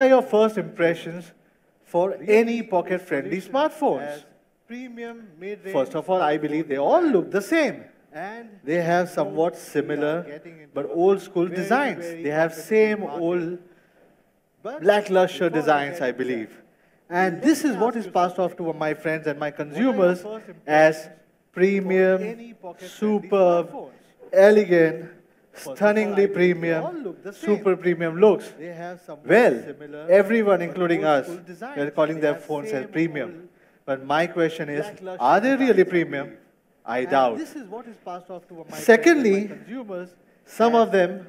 are your first impressions for any pocket-friendly smartphones? First of all, I believe they all look the same. They have somewhat similar but old school designs. They have same old lackluster designs, I believe. And this is what is passed off to my friends and my consumers as premium, superb, elegant, stunningly premium, super premium looks. Well, everyone, including us, are calling their phones as premium. But my question is, are they really premium? I doubt. Secondly, some of them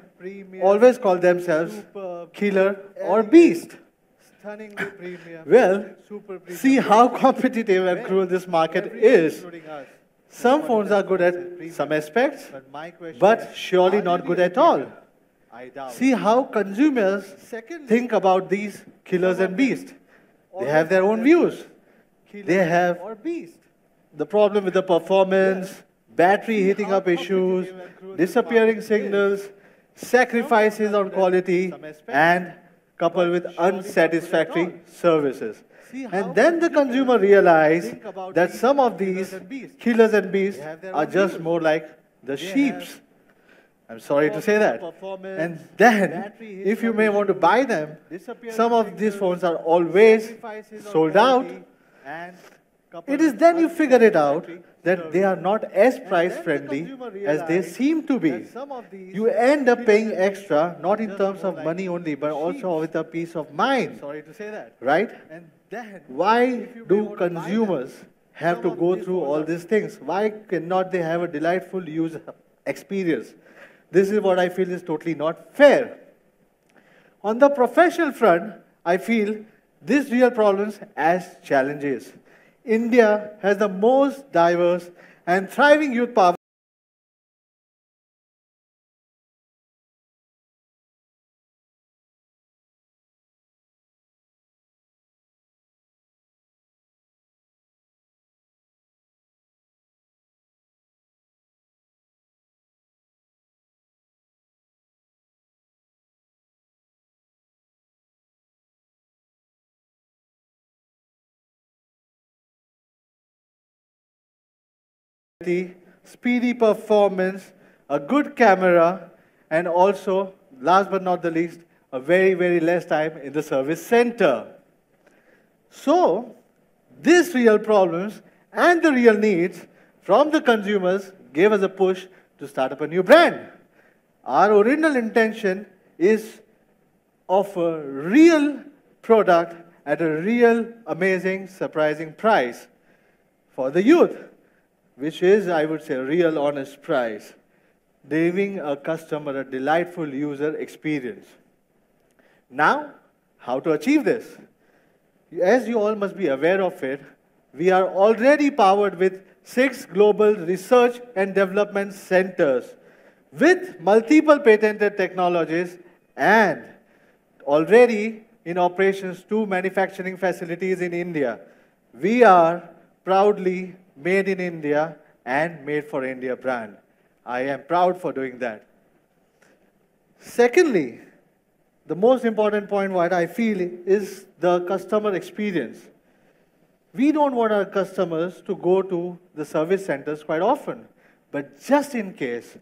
always call themselves killer or beast. Well, see how competitive and cruel this market is. Some phones are good at some aspects, but surely not good at all. See how consumers think about these killers and beasts. They have their own views. They have the problem with the performance, battery heating up issues, disappearing signals, sacrifices on quality, and coupled with unsatisfactory services. And then the consumer realizes that some of these killers and beasts are just more like the sheeps. I'm sorry to say that. And then, if you may want to buy them, some of these phones are always sold out. It is then you figure it out that they are not as price friendly as they seem to be. You end up paying extra, not in terms of money only, but also with a peace of mind. Right? Why do consumers have to go through all these things? Why cannot they have a delightful user experience? This is what I feel is totally not fair. On the professional front, I feel these real problems as challenges. India has the most diverse and thriving youth power. Speedy performance, a good camera, and also, last but not the least, a very, very less time in the service center. So, these real problems and the real needs from the consumers gave us a push to start up a new brand. Our original intention is of a real product at a real, amazing, surprising price for the youth, which is, I would say, a real honest price, giving a customer a delightful user experience. Now, how to achieve this? As you all must be aware of it, we are already powered with 6 global research and development centers with multiple patented technologies and already in operations 2 manufacturing facilities in India. We are proudly made in India and made for India brand. I am proud for doing that. Secondly, the most important point what I feel is the customer experience. We don't want our customers to go to the service centers quite often, but just in case,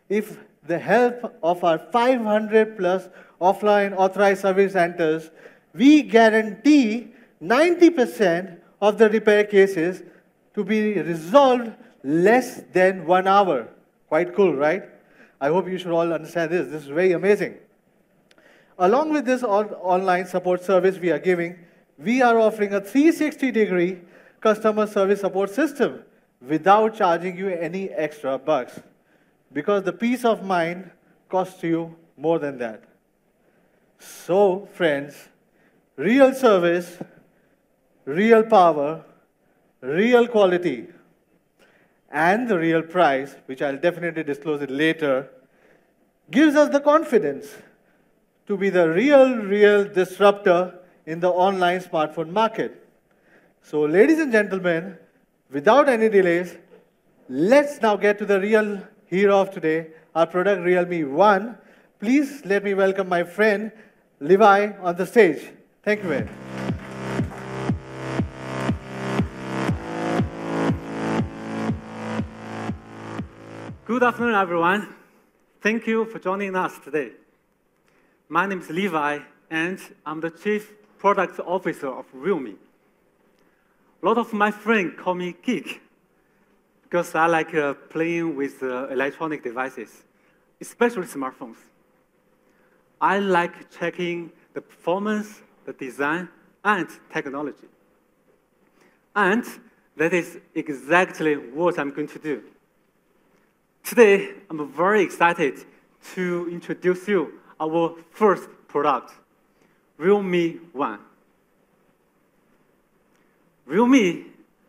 if the help of our 500 plus offline authorized service centers, we guarantee 90% of the repair cases to be resolved less than 1 hour. Quite cool, right? I hope you should all understand this. This is very amazing. Along with this online support service we are giving, we are offering a 360-degree customer service support system without charging you any extra bucks, because the peace of mind costs you more than that. So, friends, real service, real power, real quality, and the real price, which I'll definitely disclose it later, gives us the confidence to be the real disruptor in the online smartphone market. So, ladies and gentlemen, without any delays, let's now get to the real hero of today, our product Realme 1. Please let me welcome my friend Levi on the stage. Thank you very much. Good afternoon, everyone. Thank you for joining us today. My name is Levi, and I'm the Chief Product Officer of Realme. A lot of my friends call me geek because I like playing with electronic devices, especially smartphones. I like checking the performance, the design, and technology. And that is exactly what I'm going to do. Today, I'm very excited to introduce you our first product, Realme One. Realme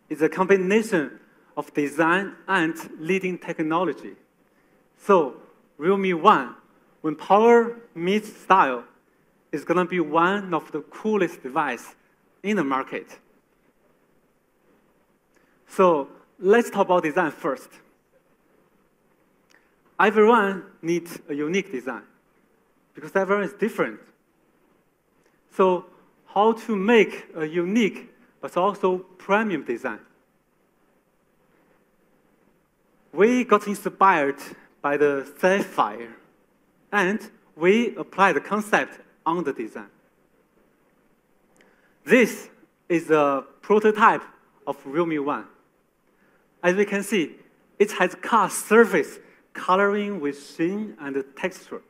is a combination of design and leading technology. So, Realme One, when power meets style, is going to be one of the coolest devices in the market. So, let's talk about design first. Everyone needs a unique design because everyone is different. So how to make a unique but also premium design? We got inspired by the Sapphire, and we applied the concept on the design. This is a prototype of Realme One. As we can see, it has cut surface coloring with sheen and texture.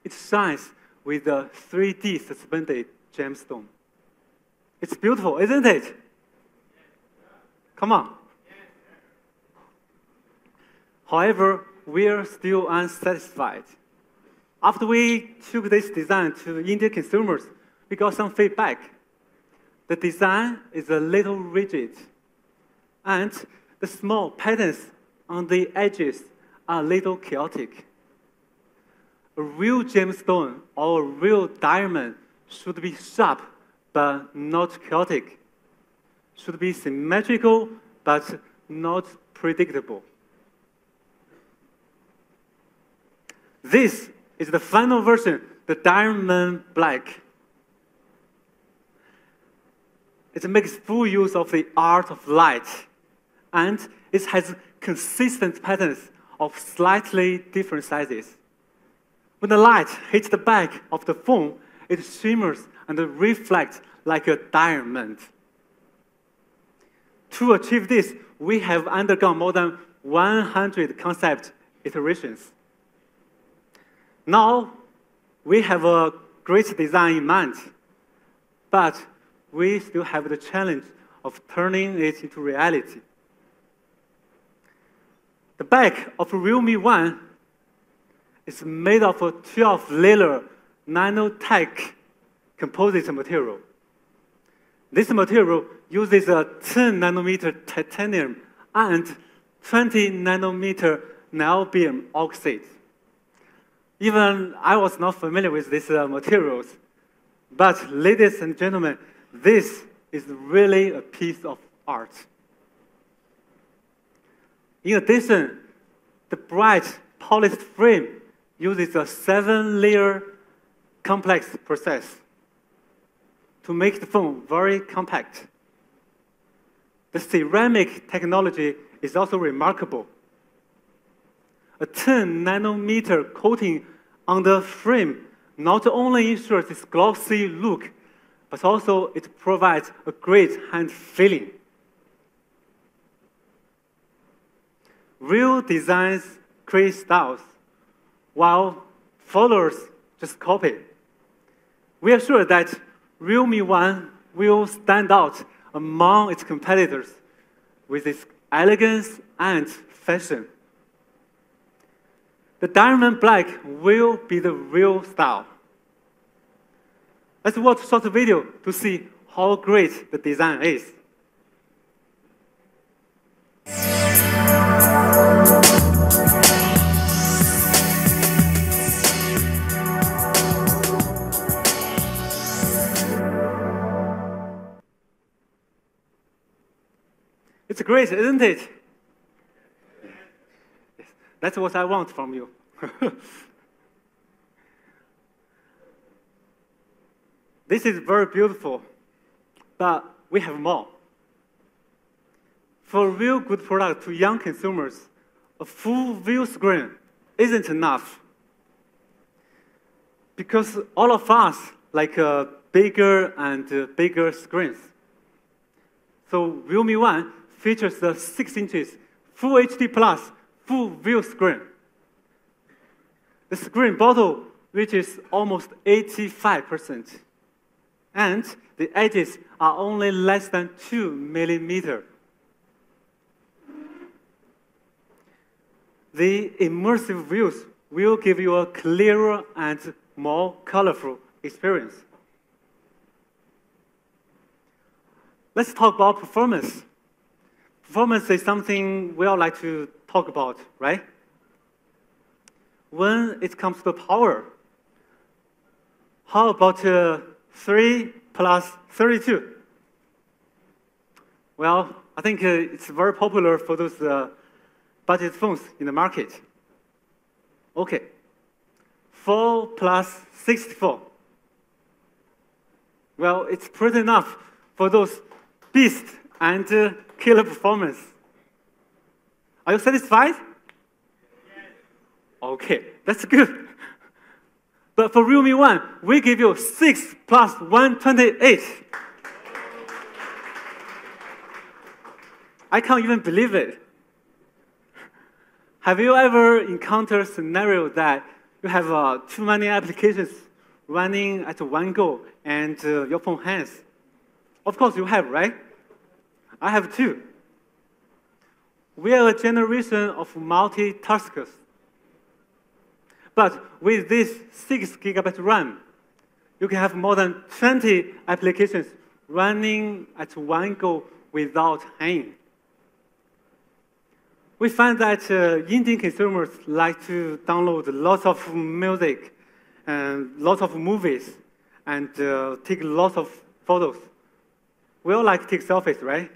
It shines with a 3D suspended gemstone. It's beautiful, isn't it? Come on. However, we are still unsatisfied. After we took this design to Indian consumers, we got some feedback. The design is a little rigid, and the small patterns on the edges are a little chaotic. A real gemstone or a real diamond should be sharp but not chaotic. Should be symmetrical but not predictable. This is the final version, the Diamond Black. It makes full use of the art of light, and it has consistent patterns of slightly different sizes. When the light hits the back of the phone, it shimmers and reflects like a diamond. To achieve this, we have undergone more than 100 concept iterations. Now, we have a great design in mind, but we still have the challenge of turning it into reality. The back of Realme One is made of a 12-layer nanotech composite material. This material uses a 10-nanometer titanium and 20-nanometer niobium oxide. Even I was not familiar with these materials, but ladies and gentlemen, this is really a piece of art. In addition, the bright polished frame uses a 7-layer complex process to make the phone very compact. The ceramic technology is also remarkable. A 10-nanometer coating on the frame not only ensures its glossy look, but also it provides a great hand feeling. Real designs create styles, while followers just copy. We are sure that Realme One will stand out among its competitors with its elegance and fashion. The Diamond Black will be the real style. Let's watch a short video to see how great the design is. It's great, isn't it? Yes. That's what I want from you. This is very beautiful, but we have more. For a real good product to young consumers, a full view screen isn't enough. Because all of us like bigger and bigger screens. So Realme 1 features the 6 inches Full HD Plus full view screen. The screen bottle reaches almost 85%. And the edges are only less than 2 millimeters. The immersive views will give you a clearer and more colorful experience. Let's talk about performance. Performance is something we all like to talk about, right? When it comes to power, how about 3 plus 32? Well, I think it's very popular for those budget phones in the market. Okay. 4 plus 64. Well, it's pretty enough for those beast and killer performance. Are you satisfied? Yes. Okay, that's good. But for Realme 1, we give you 6 plus 128. I can't even believe it. Have you ever encountered a scenario that you have too many applications running at one go and your phone hangs? Of course you have, right? I have too. We are a generation of multitaskers. But with this 6 GB RAM, you can have more than 20 applications running at one go without hanging. We find that Indian consumers like to download lots of music and lots of movies and take lots of photos. We all like to take selfies, right?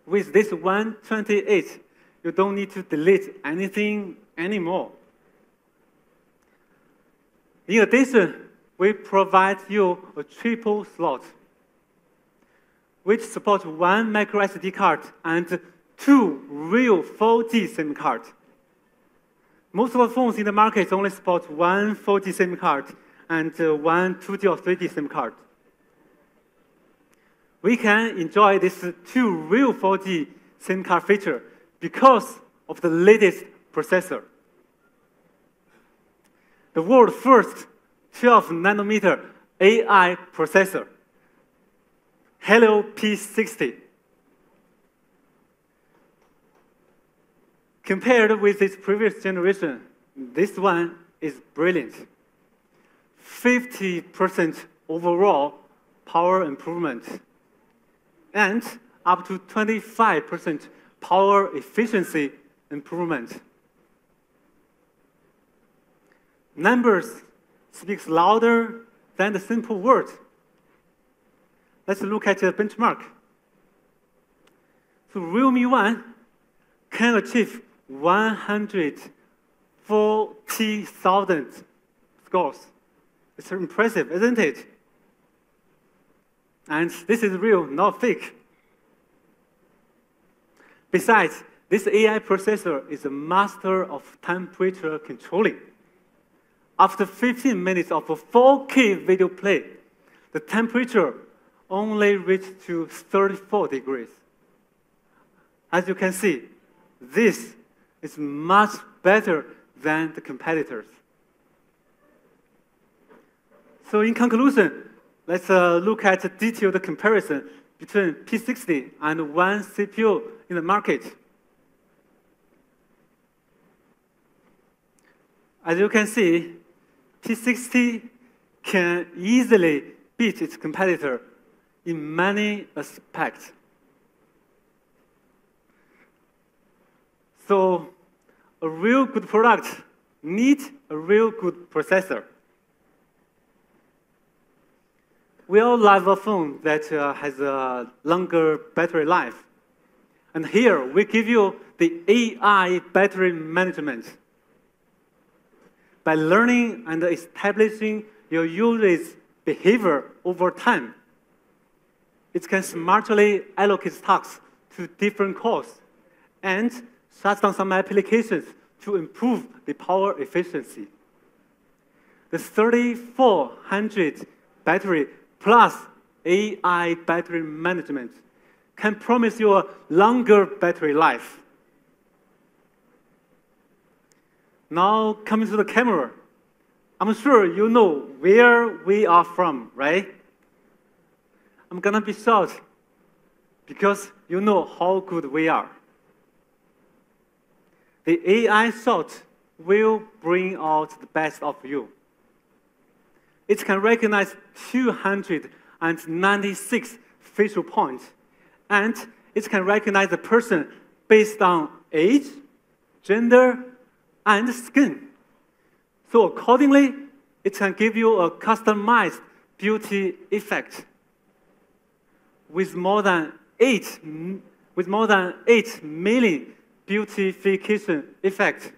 With this 128, you don't need to delete anything anymore. In addition, we provide you a triple slot, which supports 1 micro SD card and 2 real 4G SIM cards. Most of the phones in the market only support 1 4G SIM card and 1 2G or 3G SIM card. We can enjoy this 2 real 4G SIM card feature because of the latest processor. The world's first 12-nanometer AI processor, Helio P60. Compared with its previous generation, this one is brilliant. 50% overall power improvement and up to 25% power efficiency improvement. Numbers speak louder than the simple words. Let's look at the benchmark. So Realme 1 can achieve 140,000 scores. It's impressive, isn't it? And this is real, not fake. Besides, this AI processor is a master of temperature controlling. After 15 minutes of a 4K video play, the temperature only reached to 34 degrees. As you can see, this is much better than the competitors. So in conclusion, let's look at a detailed comparison between P60 and one CPU in the market. As you can see, P60 can easily beat its competitor in many aspects. So a real good product needs a real good processor. We all love a phone that has a longer battery life. And here we give you the AI battery management. By learning and establishing your user's behavior over time. It can smartly allocate tasks to different cores and shut down some applications to improve the power efficiency. The 3400 battery plus AI battery management can promise you a longer battery life. Now, coming to the camera, I'm sure you know where we are from, right? I'm gonna be short because you know how good we are. The AI shot will bring out the best of you. It can recognize 296 facial points, and it can recognize the person based on age, gender, and skin. So accordingly, it can give you a customized beauty effect. With more than 8 million beautification effects,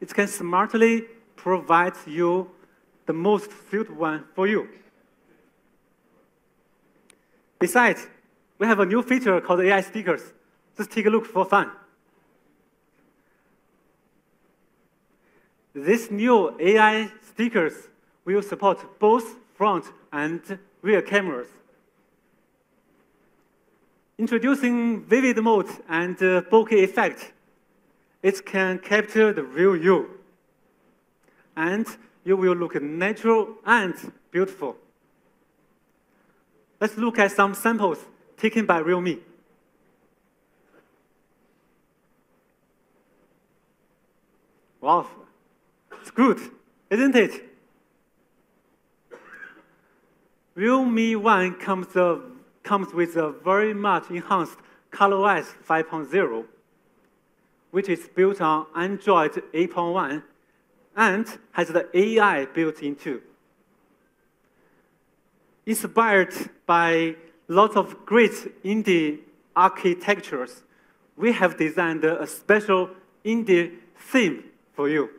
it can smartly provide you the most suitable one for you. Besides, we have a new feature called AI stickers. Just take a look for fun. These new AI stickers will support both front and rear cameras. Introducing vivid mode and bokeh effect, it can capture the real you. And you will look natural and beautiful. Let's look at some samples taken by Realme. Wow, it's good, isn't it? Realme 1 comes with a very much enhanced ColorOS 5.0, which is built on Android 8.1 and has the AI built in too. Inspired by lots of great indie architectures, we have designed a special indie theme for you.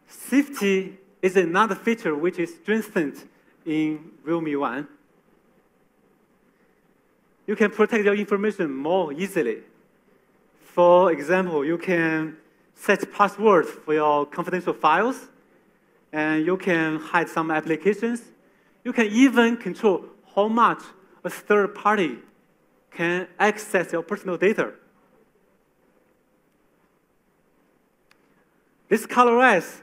Safety is another feature which is strengthened in Realme 1. You can protect your information more easily. For example, you can set passwords for your confidential files, and you can hide some applications. You can even control how much a third party can access your personal data. This ColorOS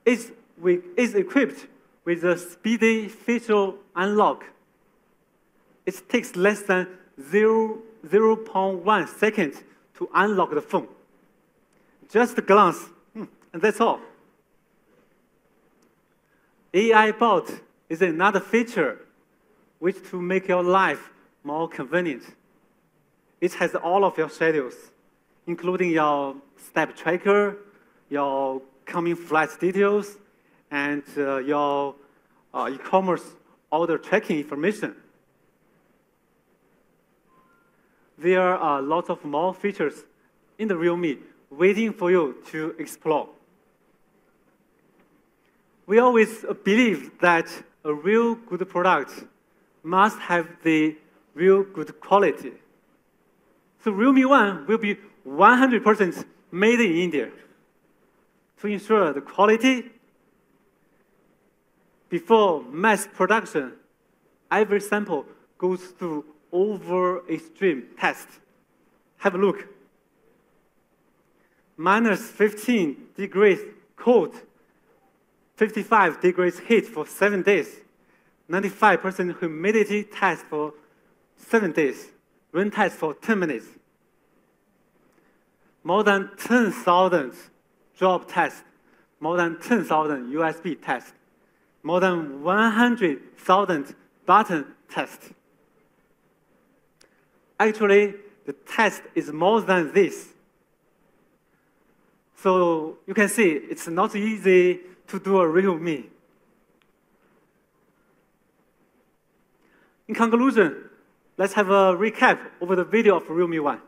is equipped with a speedy facial unlock. It takes less than 0.1 seconds to unlock the phone. Just a glance, and that's all. AI bot is another feature which to make your life more convenient. It has all of your schedules, including your step tracker, your coming flight details, and your e-commerce order tracking information. There are lots of more features in the Realme waiting for you to explore. We always believe that a real good product must have the real good quality. So Realme 1 will be 100% made in India. To ensure the quality, before mass production, every sample goes through over extreme test. Have a look. -15 degrees cold, 55 degrees heat for 7 days, 95% humidity test for 7 days, rain test for 10 minutes. More than 10,000 job tests, more than 10,000 USB tests, more than 100,000 button tests. Actually, the test is more than this. So you can see it's not easy to do a Realme. In conclusion, let's have a recap over the video of Realme 1.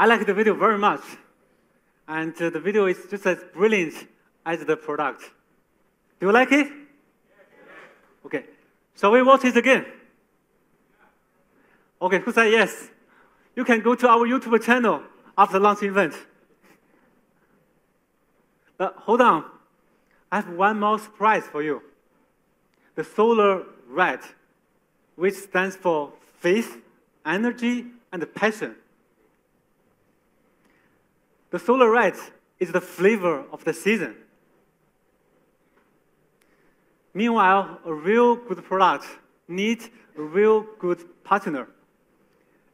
I like the video very much. And the video is just as brilliant as the product. Do you like it? Okay. Shall we watch it again? Okay, who said yes? You can go to our YouTube channel after the launch event. Hold on. I have one more surprise for you. The solar red, which stands for faith, energy, and passion. The solar red is the flavor of the season. Meanwhile, a real good product needs a real good partner.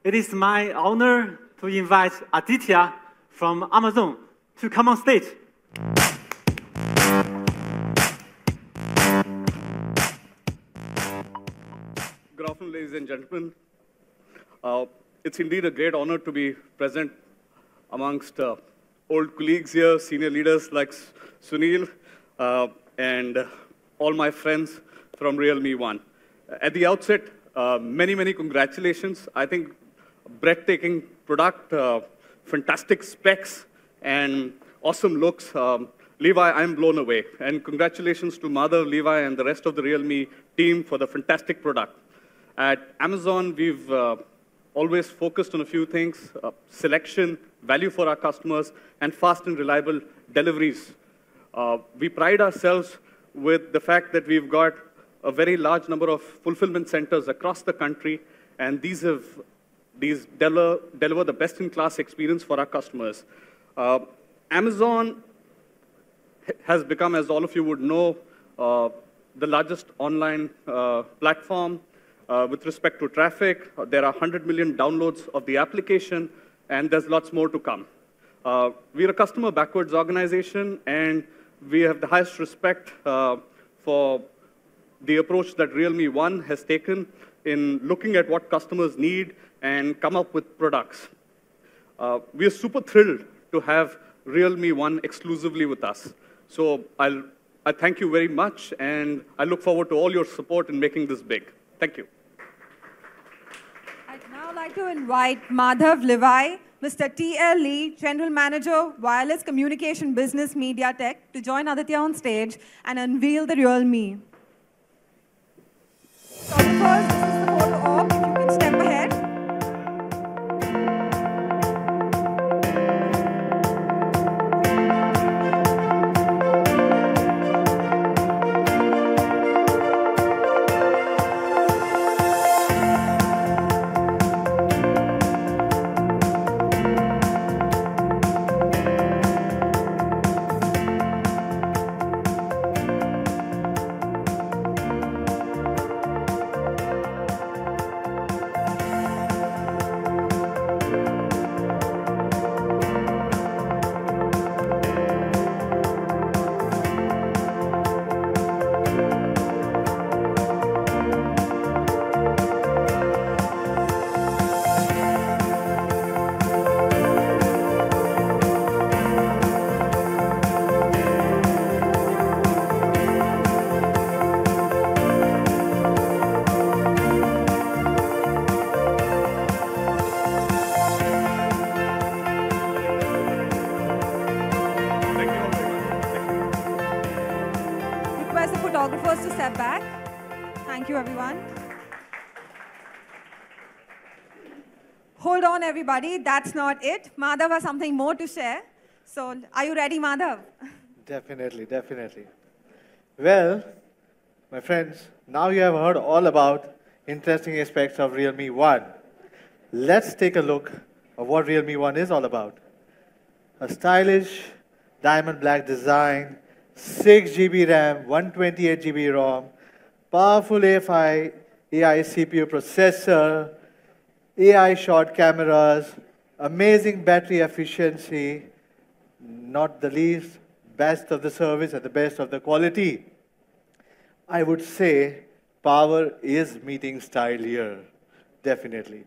It is my honor to invite Aditya from Amazon to come on stage. Good afternoon, ladies and gentlemen. It's indeed a great honor to be present amongst old colleagues here, senior leaders like Sunil, and all my friends from Realme One. At the outset, many congratulations. I think breathtaking product, fantastic specs, and awesome looks. Levi, I'm blown away. And congratulations to Madhav, Levi, and the rest of the Realme team for the fantastic product. At Amazon, we've always focused on a few things: selection, value for our customers, and fast and reliable deliveries. We pride ourselves with the fact that we've got a very large number of fulfillment centers across the country, and these deliver the best-in-class experience for our customers. Amazon has become, as all of you would know, the largest online platform with respect to traffic. There are 100 million downloads of the application, and there's lots more to come. We're a customer backwards organization, and we have the highest respect for the approach that Realme One has taken in looking at what customers need and come up with products. We are super thrilled to have Realme One exclusively with us. So I thank you very much, and I look forward to all your support in making this big. Thank you. I'd now like to invite Madhav Levi, Mr. T.L. Lee, General Manager, Wireless Communication Business Media Tech, to join Aditya on stage and unveil the Realme. Photographers, this is the photo op. If you can step ahead. Photographers to step back. Thank you, everyone. Hold on, everybody. That's not it. Madhav has something more to share. So, are you ready, Madhav? Definitely, definitely. Well, my friends, now you have heard all about interesting aspects of Realme One. Let's take a look at what Realme One is all about. A stylish diamond black design, 6 GB RAM, 128 GB ROM, powerful AI CPU processor, AI short cameras, amazing battery efficiency, not the least, best of the service and the best of the quality. I would say power is meeting style here, definitely.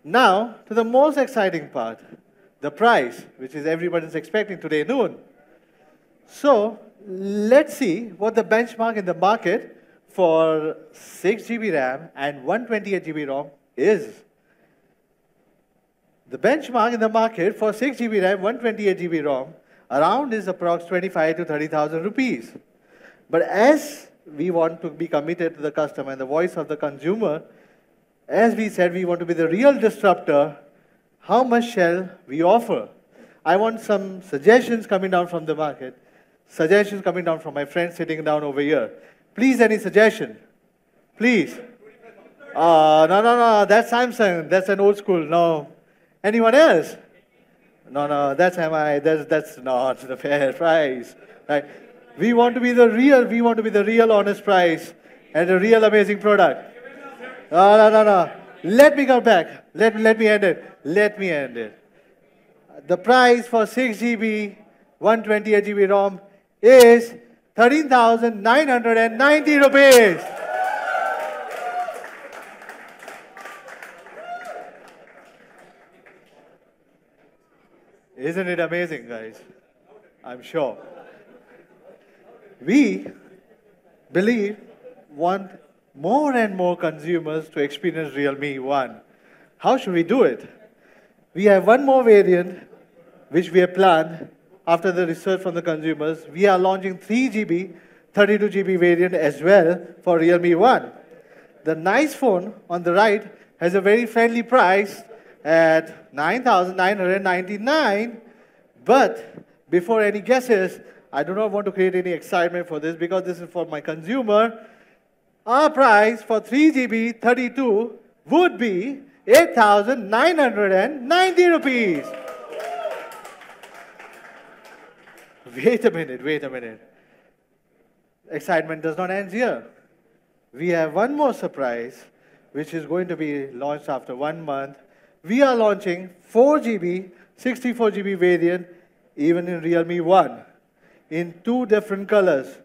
Now, to the most exciting part, the price, which is everybody's expecting today noon. So, let's see what the benchmark in the market for 6 GB RAM and 128 GB ROM is. The benchmark in the market for 6 GB RAM, 128 GB ROM around is approx 25 to 30,000 rupees. But as we want to be committed to the customer and the voice of the consumer, as we said, we want to be the real disruptor. How much shall we offer? I want some suggestions coming down from the market, suggestions coming down from my friends sitting down over here. Please, any suggestion? Please. No, that's Samsung. That's an old school. No. Anyone else? No, that's MI. That's not the fair price. Right? We want to be the real honest price and a real amazing product. No. Let me come back. Let me end it. The price for 6 GB, 128 GB ROM is 13,990 rupees. Isn't it amazing, guys? I'm sure. We want more and more consumers to experience Realme One. How should we do it? We have one more variant which we have planned after the research from the consumers. We are launching 3 GB, 32 GB variant as well for Realme One. The nice phone on the right has a very friendly price at 9,999. But before any guesses, I do not want to create any excitement for this because this is for my consumer. Our price for 3 GB 32 would be 8,990 rupees. Wait a minute. Excitement does not end here. We have one more surprise, which is going to be launched after 1 month. We are launching 4 GB, 64 GB variant, even in Realme One, in 2 different colors,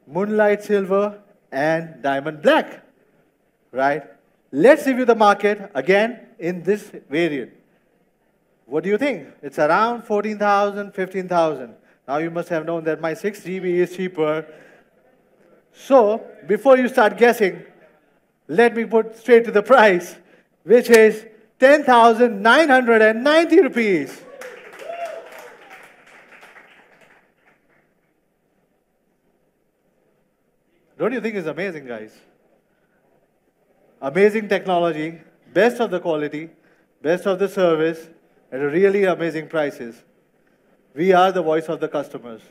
Moonlight Silver and Diamond Black, right? Let's review the market again in this variant. What do you think? It's around 14,000, 15,000. Now you must have known that my 6 GB is cheaper. So before you start guessing, let me put straight to the price, which is 10,990 rupees. Don't you think it's amazing, guys? Amazing technology, best of the quality, best of the service, at really amazing prices. We are the voice of the customers.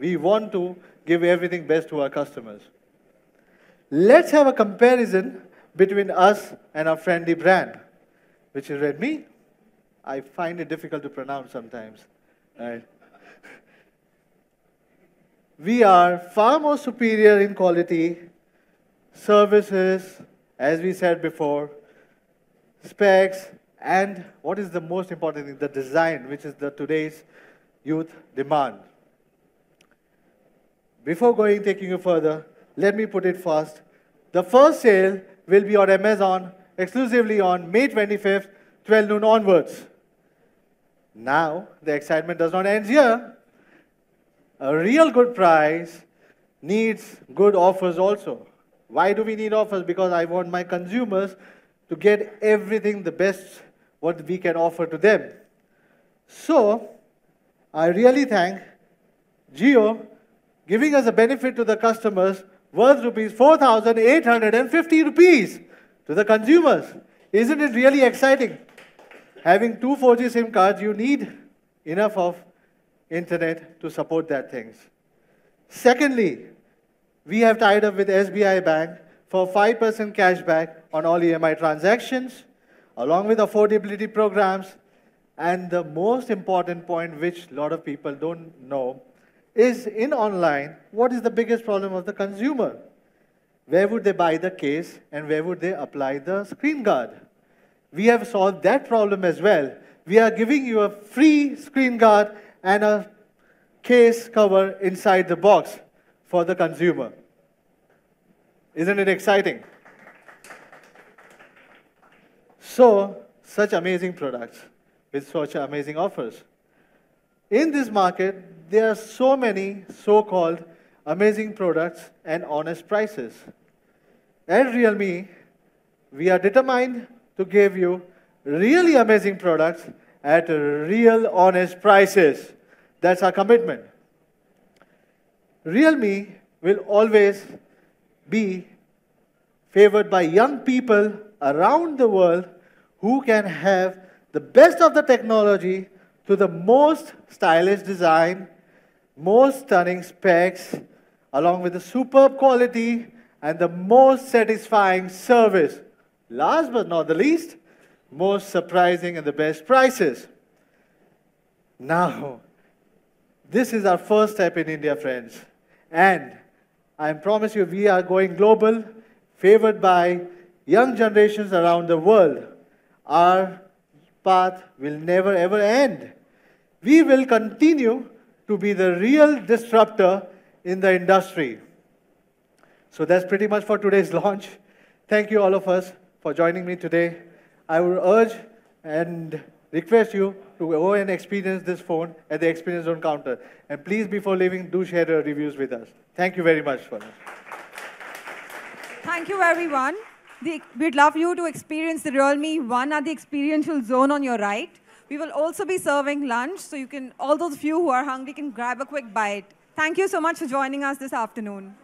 We want to give everything best to our customers. Let's have a comparison between us and our friendly brand, which is Redmi. I find it difficult to pronounce sometimes. Right? We are far more superior in quality, services, as we said before, specs, and what is the most important thing, the design, which is today's youth demand. Before taking you further, let me put it fast. The first sale will be on Amazon exclusively on May 25th, 12 noon onwards. Now, the excitement does not end here. A real good price needs good offers also. Why do we need offers? Because I want my consumers to get everything the best what we can offer to them. So, I really thank Jio giving us a benefit to the customers worth rupees 4,850 rupees to the consumers. Isn't it really exciting? Having 2 4G SIM cards, you need enough of internet to support that things. Secondly, we have tied up with SBI Bank for 5% cashback on all EMI transactions, along with affordability programs. And the most important point, which a lot of people don't know, is in online, what is the biggest problem of the consumer? Where would they buy the case and where would they apply the screen guard? We have solved that problem as well. We are giving you a free screen guard and a case cover inside the box for the consumer. Isn't it exciting? So, such amazing products with such amazing offers. In this market, there are so many so-called amazing products and honest prices. At Realme, we are determined to give you really amazing products at real honest prices. That's our commitment. Realme will always be favored by young people around the world who can have the best of the technology to the most stylish design, most stunning specs, along with the superb quality and the most satisfying service. Last but not the least, most surprising and the best prices. Now, this is our first step in India, friends. And I promise you, we are going global, favored by young generations around the world. Our path will never ever end. We will continue to be the real disruptor in the industry. So that's pretty much for today's launch. Thank you all of us for joining me today. I would urge and request you to go and experience this phone at the Experience Zone counter. And please, before leaving, do share your reviews with us. Thank you very much for that. Thank you, everyone. We'd love you to experience the Realme One at the Experiential Zone on your right. We will also be serving lunch, so you can, all those of you who are hungry can grab a quick bite. Thank you so much for joining us this afternoon.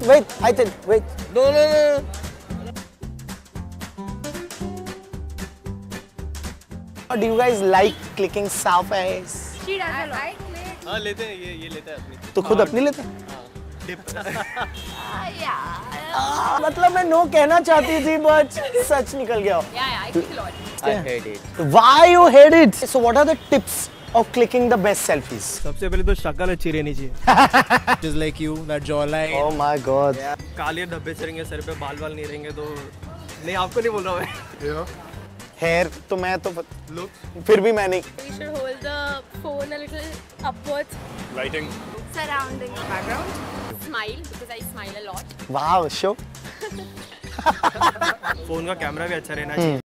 Wait, I did, wait. No. Do you guys like clicking selfies? She does a lot. हाँ लेते हैं ये लेता है अपनी तो खुद अपनी लेते हैं? Yeah. मतलब मैं no कहना चाहती थी but सच निकल गया. Yeah, I click a lot. I hate it. Why you hate it? So what are the tips of clicking the best selfies? सबसे पहले तो शक्ल अच्छी रहनी चाहिए. Just like you, that jawline. Oh my God. काले धब्बे से रहेंगे सर पे बाल नहीं रहेंगे तो नहीं आपको नहीं बोल रहा मैं. You know. Hair तो मैं तो Look. फिर भी मैं नहीं. We should hold the phone a little upwards. Lighting. Surrounding. Background. Smile because I smile a lot. Wow, sure. Phone का कैमरा भी अच्छा रहना चाहिए.